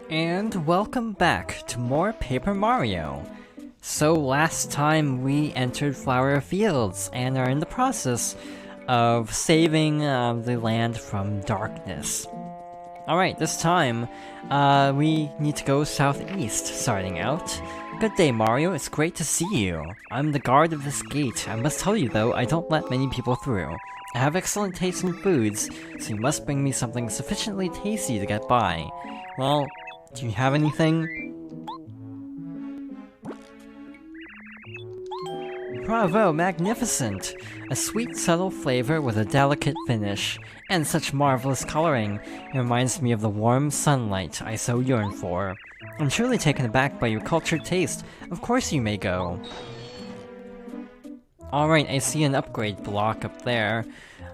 And welcome back to more Paper Mario. So last time we entered Flower Fields and are in the process of saving the land from darkness. Alright, this time we need to go southeast starting out. Good day, Mario, it's great to see you. I'm the guard of this gate. I must tell you though, I don't let many people through. I have excellent taste in foods, so you must bring me something sufficiently tasty to get by. Well, do you have anything? Bravo, magnificent! A sweet, subtle flavor with a delicate finish, and such marvelous coloring. It reminds me of the warm sunlight I so yearn for. I'm truly taken aback by your cultured taste. Of course you may go. Alright, I see an upgrade block up there,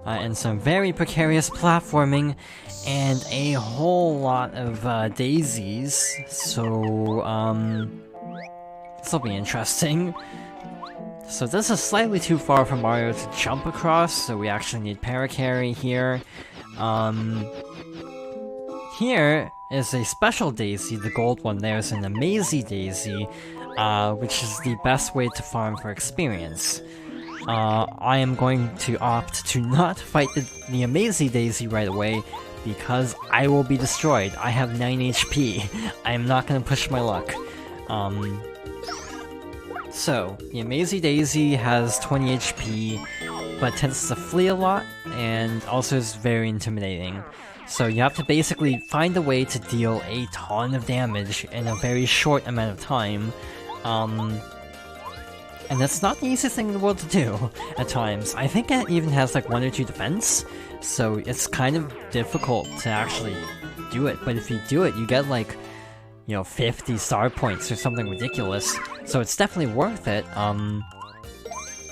and some very precarious platforming, and a whole lot of daisies, so, this'll be interesting. So this is slightly too far for Mario to jump across, so we actually need Parakarry here. Here is a special daisy, the gold one. There's an Amazy Daisy, which is the best way to farm for experience. I am going to opt to not fight the Amazy Daisy right away, because I will be destroyed. I have 9 HP. I am not gonna push my luck. So, the Amazy Daisy has 20 HP, but tends to flee a lot, and also is very intimidating. So you have to basically find a way to deal a ton of damage in a very short amount of time. And that's not the easiest thing in the world to do, at times. I think it even has like 1 or 2 defense, so it's kind of difficult to actually do it. But if you do it, you get like, you know, 50 star points or something ridiculous, so it's definitely worth it.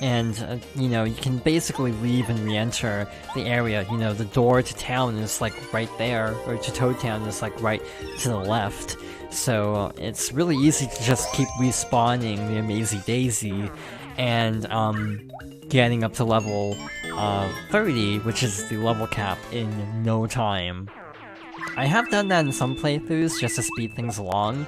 You know, you can basically leave and re-enter the area. You know, the door to town is like right there, or to Toad Town is like right to the left. So it's really easy to just keep respawning the Amazy Daisy and getting up to level 30, which is the level cap, in no time. I have done that in some playthroughs just to speed things along.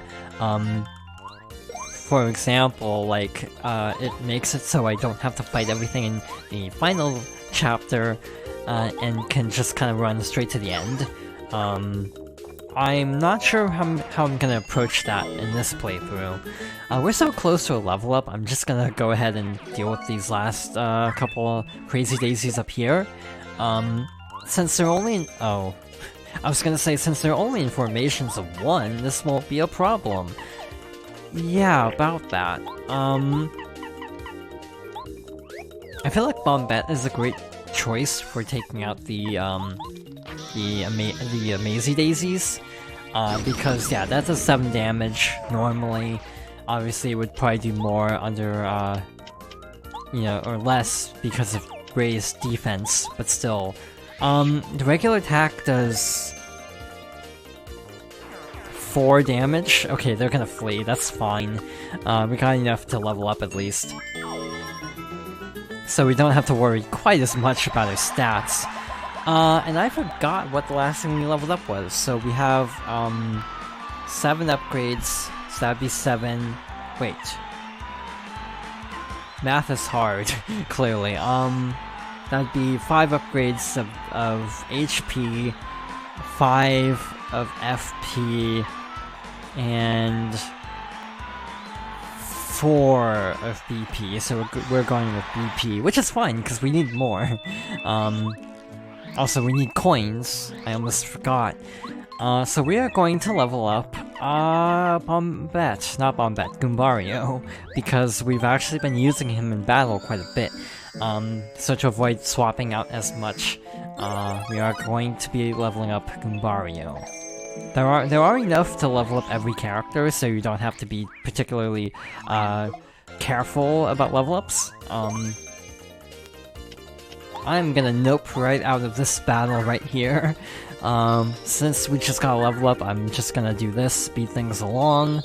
For example, like, it makes it so I don't have to fight everything in the final chapter, and can just kind of run straight to the end. I'm not sure how I'm gonna approach that in this playthrough. We're so close to a level up, I'm just gonna go ahead and deal with these last couple crazy daisies up here. Since they're only in— oh. I was gonna say, since they're only in formations of 1, this won't be a problem. Yeah, about that. I feel like Bombette is a great choice for taking out the Amazy Daisies, because yeah, that does 7 damage normally. Obviously, it would probably do more under, you know, or less because of raised defense, but still. The regular attack does 4 damage. Okay, they're gonna flee, that's fine. We got enough to level up at least. So we don't have to worry quite as much about our stats. And I forgot what the last thing we leveled up was. So we have 7 upgrades, so that'd be 7. Wait. Math is hard, clearly. That'd be 5 upgrades of HP, 5 of FP, and 4 of BP, so we're going with BP, which is fine, because we need more. Also, we need coins, I almost forgot. So we are going to level up, Bombette, not Bombette, Goombario, because we've actually been using him in battle quite a bit. So to avoid swapping out as much, we are going to be leveling up Goombario. There are enough to level up every character, so you don't have to be particularly careful about level ups. I'm gonna nope right out of this battle right here. Since we just got a level up, I'm just gonna do this, speed things along.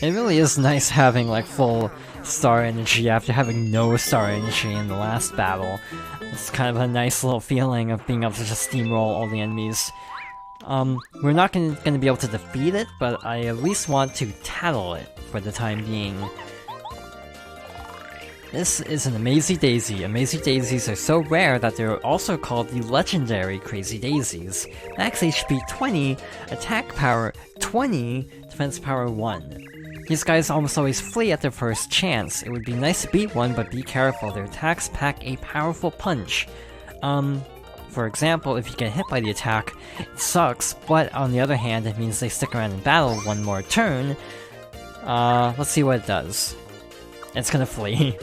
It really is nice having like full star energy after having no star energy in the last battle. It's kind of a nice little feeling of being able to just steamroll all the enemies. We're not gonna be able to defeat it, but I at least want to tattle it for the time being. This is an Amazy Daisy. Amazy Daisies are so rare that they're also called the legendary Crazy Daisies. Max HP 20, attack power 20, defense power 1. These guys almost always flee at their first chance. It would be nice to beat one, but be careful, their attacks pack a powerful punch. For example, if you get hit by the attack, it sucks, but on the other hand, it means they stick around in battle one more turn. Let's see what it does. It's gonna flee.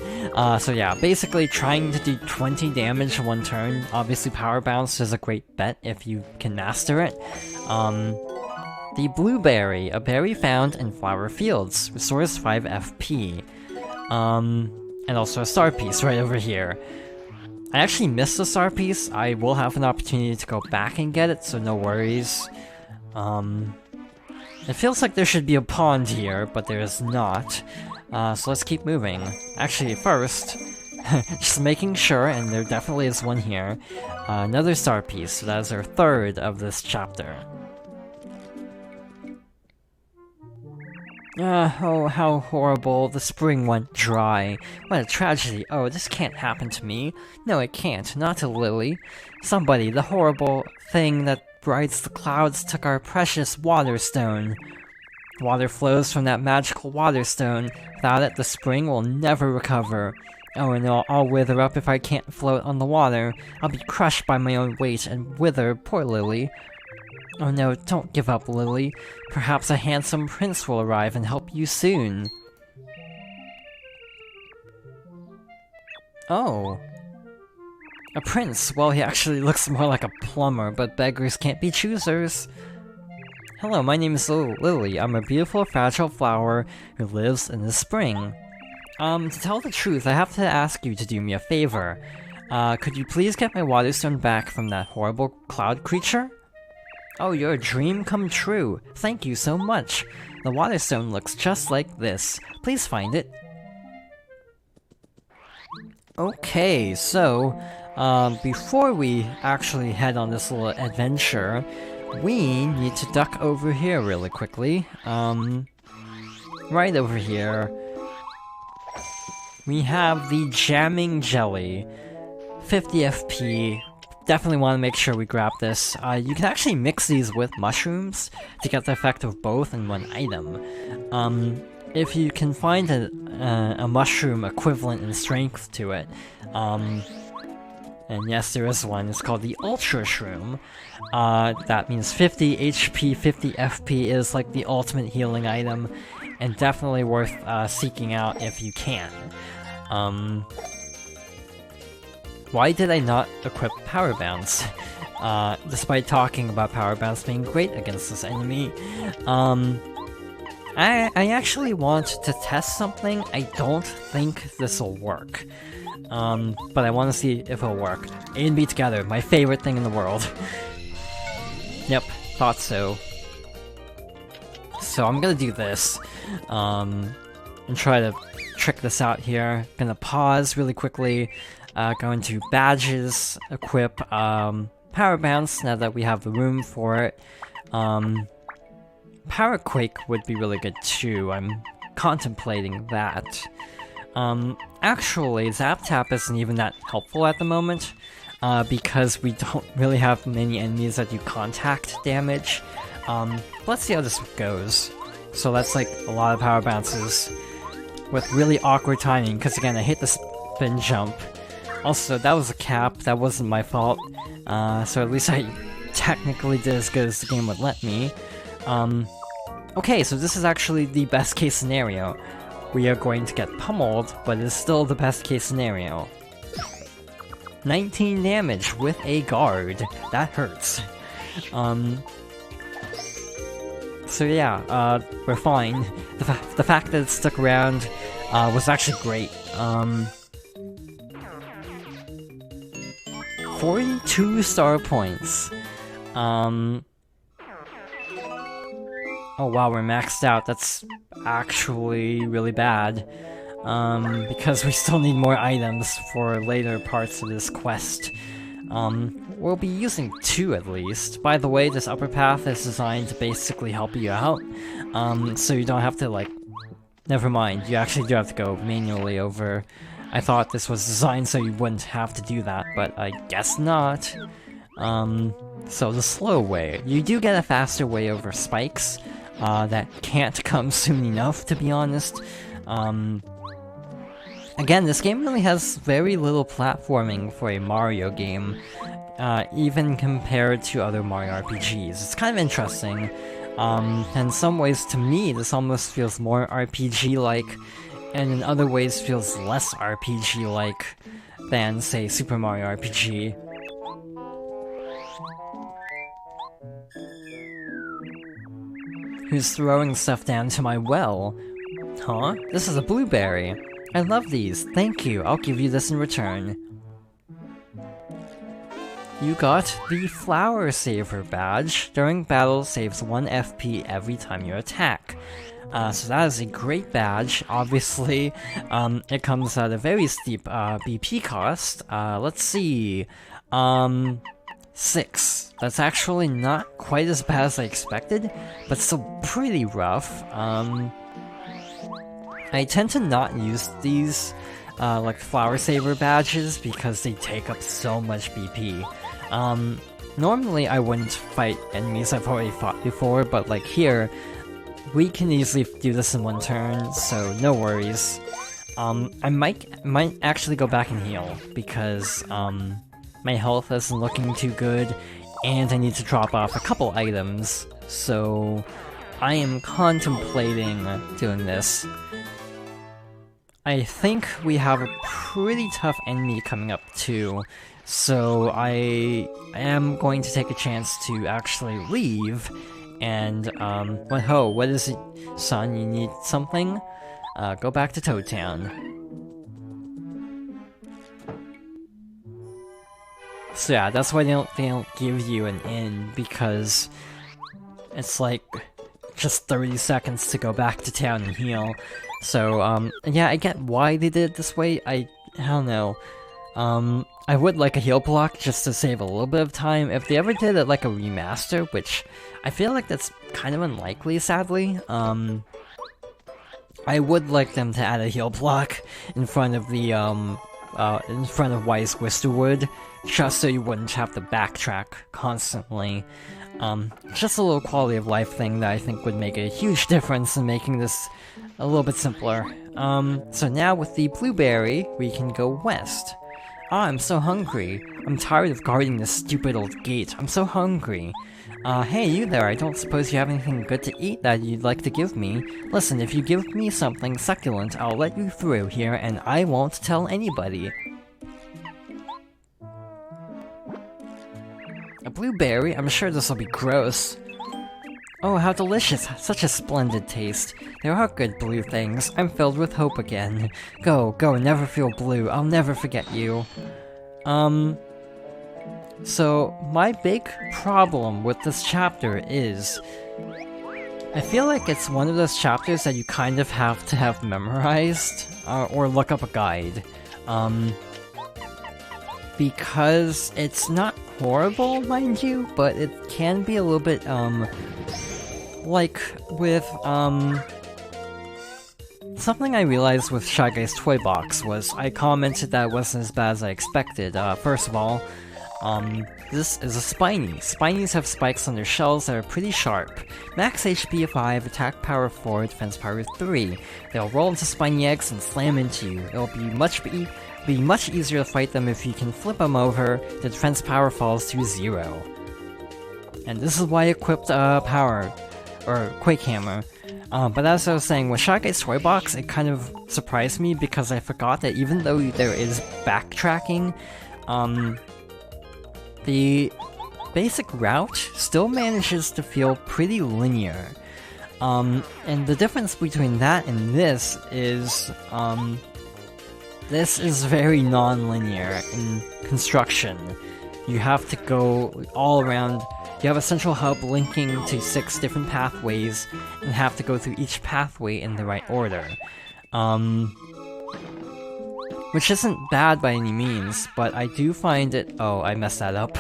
So yeah, basically trying to do 20 damage in one turn. Obviously Power Bounce is a great bet if you can master it. The Blueberry, a berry found in flower fields, restores 5 FP. And also a star piece right over here. I actually missed the star piece. I will have an opportunity to go back and get it, so no worries. It feels like there should be a pond here, but there is not. So let's keep moving. Actually, first, just making sure, and there definitely is one here, another star piece, so that is our third of this chapter. Oh, how horrible. The spring went dry. What a tragedy. Oh, this can't happen to me. No, it can't. Not to Lily. Somebody, the horrible thing that brights the clouds, took our precious water stone. Water flows from that magical water stone. Without it, the spring will never recover. Oh, and I'll wither up if I can't float on the water. I'll be crushed by my own weight and wither, poor Lily. Oh no, don't give up, Lily. Perhaps a handsome prince will arrive and help you soon. Oh. A prince? Well, he actually looks more like a plumber, but beggars can't be choosers. Hello, my name is Lily. I'm a beautiful, fragile flower who lives in the spring. To tell the truth, I have to ask you to do me a favor. Could you please get my waterstone back from that horrible cloud creature? Oh, you're a dream come true. Thank you so much. The waterstone looks just like this. Please find it. Okay, so, before we actually head on this little adventure, we need to duck over here really quickly. Right over here. We have the Jamming Jelly. 50 FP. Definitely want to make sure we grab this. You can actually mix these with mushrooms to get the effect of both in one item. If you can find a mushroom equivalent in strength to it, and yes, there is one, it's called the Ultra Shroom. That means 50 HP, 50 FP is like the ultimate healing item, and definitely worth seeking out if you can. Why did I not equip Power Bounce? Despite talking about Power Bounce being great against this enemy. I actually want to test something. I don't think this'll work. But I want to see if it'll work. A and B together, my favorite thing in the world. Yep, thought so. So I'm gonna do this. And try to trick this out here. Gonna pause really quickly. Go into badges, equip Power Bounce now that we have the room for it. Power Quake would be really good too. I'm contemplating that. Actually, Zap Tap isn't even that helpful at the moment, because we don't really have many enemies that do contact damage. Let's see how this goes. So that's like a lot of Power Bounces with really awkward timing, because again, I hit the spin jump. Also, that was a cap, that wasn't my fault, so at least I technically did as good as the game would let me. Okay, so this is actually the best case scenario. We are going to get pummeled, but it's still the best case scenario. 19 damage with a guard. That hurts. So yeah, we're fine. The fact that it stuck around was actually great. 42 star points. Oh wow, we're maxed out. That's actually really bad. Because we still need more items for later parts of this quest. We'll be using 2 at least. By the way, this upper path is designed to basically help you out, so you don't have to, like... Never mind, you actually do have to go manually over. I thought this was designed so you wouldn't have to do that, but I guess not. So the slow way. You do get a faster way over spikes, that can't come soon enough, to be honest. Again, this game really has very little platforming for a Mario game, even compared to other Mario RPGs. It's kind of interesting. In some ways, to me, this almost feels more RPG-like, and in other ways feels less RPG-like than, say, Super Mario RPG. Who's throwing stuff down to my well? Huh? This is a blueberry. I love these. Thank you. I'll give you this in return. You got the Flower Saver badge. During battle, saves 1 FP every time you attack. So that is a great badge. Obviously, it comes at a very steep BP cost. Let's see. 6. That's actually not quite as bad as I expected, but still pretty rough. I tend to not use these, like Flower Saver badges because they take up so much BP. Normally I wouldn't fight enemies I've already fought before, but like here, we can easily do this in 1 turn, so no worries. I might actually go back and heal, because, my health isn't looking too good, and I need to drop off a couple items, so I am contemplating doing this. I think we have a pretty tough enemy coming up too, so I am going to take a chance to actually leave, and, what is it, son, you need something? Go back to Toad Town. So yeah, that's why they don't give you an inn, because it's like just 30 seconds to go back to town and heal. So, yeah, I get why they did it this way. I don't know. I would like a heal block just to save a little bit of time. If they ever did it like a remaster, which I feel like that's kind of unlikely, sadly, I would like them to add a heal block in front of the, in front of Wise Wisterwood, just so you wouldn't have to backtrack constantly. Just a little quality of life thing that I think would make a huge difference in making this a little bit simpler. So now with the blueberry, we can go west. Ah, I'm so hungry. I'm tired of guarding this stupid old gate. I'm so hungry. Hey, you there, I don't suppose you have anything good to eat that you'd like to give me? Listen, if you give me something succulent, I'll let you through here, and I won't tell anybody. A blueberry? I'm sure this'll be gross. Oh, how delicious! Such a splendid taste. There are good blue things. I'm filled with hope again. Go, never feel blue. I'll never forget you. So, my big problem with this chapter is... I feel like it's one of those chapters that you kind of have to have memorized, or look up a guide. Because it's not horrible, mind you, but it can be a little bit, like, with, something I realized with Shy Guy's Toy Box was I commented that it wasn't as bad as I expected. First of all, this is a Spiny. Spinies have spikes on their shells that are pretty sharp. Max HP of 5, attack power 4, defense power 3. They'll roll into spiny eggs and slam into you. It'll be much easier to fight them if you can flip them over. The defense power falls to 0. And this is why I equipped Quake Hammer. But as I was saying, with Shy Guy's Toy Box, it kind of surprised me because I forgot that even though there is backtracking, the basic route still manages to feel pretty linear. And the difference between that and this is very non-linear in construction. You have to go all around. You have a central hub linking to 6 different pathways, and have to go through each pathway in the right order. which isn't bad by any means, but I do find it— oh, I messed that up.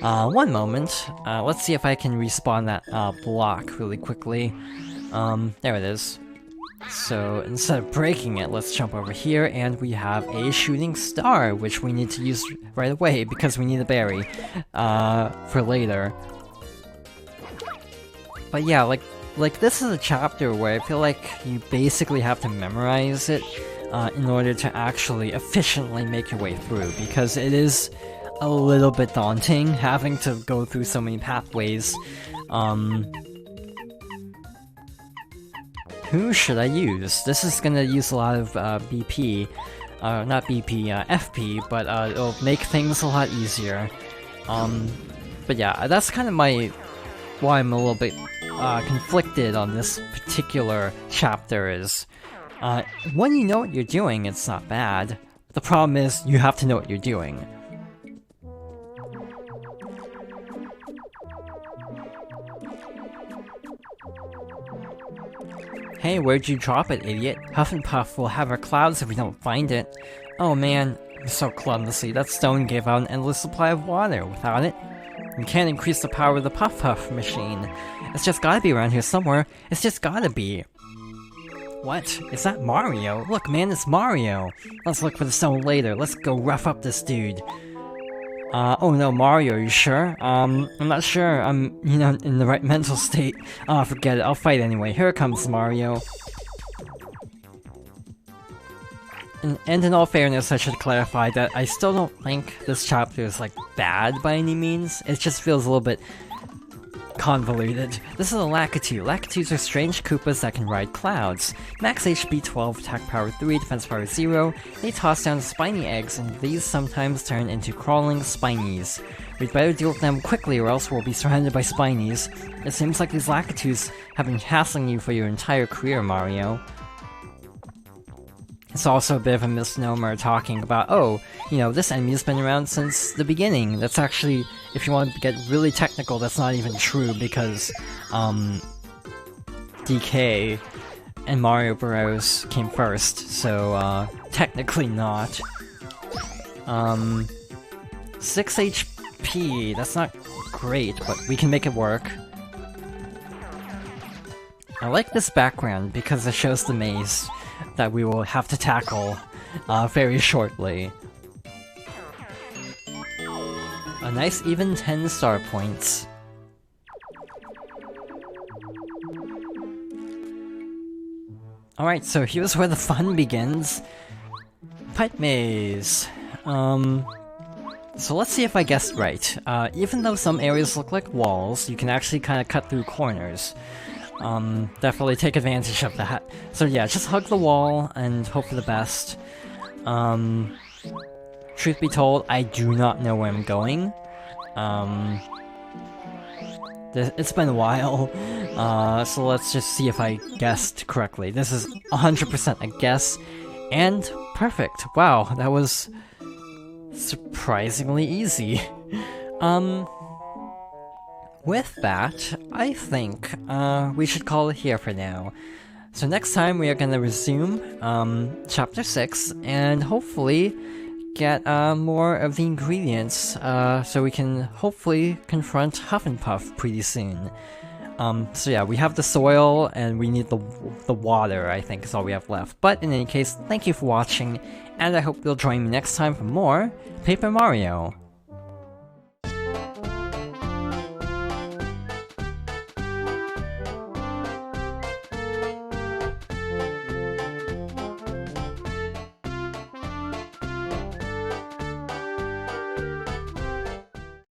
One moment. Let's see if I can respawn that block really quickly. There it is. So instead of breaking it, let's jump over here, and we have a shooting star, which we need to use right away because we need a berry for later. But yeah, like this is a chapter where I feel like you basically have to memorize it in order to actually efficiently make your way through, because it is a little bit daunting having to go through so many pathways. Who should I use? This is gonna use a lot of BP, not BP, FP, but it'll make things a lot easier. But yeah, that's kind of why I'm a little bit conflicted on this particular chapter is, when you know what you're doing, it's not bad. The problem is, you have to know what you're doing. Hey, where'd you drop it, idiot? Huff and Puff will have our clouds if we don't find it. Oh man, so clumsy, that stone gave out an endless supply of water. Without it, you can't increase the power of the Puff Puff machine. It's just gotta be around here somewhere. It's just gotta be. What? Is that Mario? Look man, it's Mario! Let's look for the stone later. Let's go rough up this dude. Oh no, Mario, are you sure? I'm not sure I'm, in the right mental state. Oh, forget it, I'll fight anyway. Here comes Mario. And in all fairness, I should clarify that I still don't think this chapter is, like, bad by any means. It just feels a little bit convoluted. This is a Lakitu. Lakitu's are strange Koopas that can ride clouds. Max HP 12, attack power 3, defense power 0. They toss down spiny eggs, and these sometimes turn into crawling spinies. We'd better deal with them quickly or else we'll be surrounded by spinies. It seems like these Lakitus have been hassling you for your entire career, Mario. It's also a bit of a misnomer talking about, oh, this enemy has been around since the beginning. That's actually, if you want to get really technical, that's not even true, because, DK and Mario Bros. Came first, so, technically not. 6 HP, that's not great, but we can make it work. I like this background because it shows the maze that we will have to tackle very shortly. A nice even 10 star points. Alright, so here's where the fun begins. Pipe Maze. So let's see if I guessed right. Even though some areas look like walls, you can actually kind of cut through corners. Definitely take advantage of that. So yeah, just hug the wall and hope for the best. Truth be told, I do not know where I'm going. It's been a while, so let's just see if I guessed correctly. This is 100% a guess, and perfect. Wow, that was surprisingly easy. With that, I think we should call it here for now. So next time we are gonna resume Chapter 6, and hopefully get more of the ingredients, so we can hopefully confront Huff and Puff pretty soon. So yeah, we have the soil, and we need the water, I think is all we have left. But in any case, thank you for watching, and I hope you'll join me next time for more Paper Mario.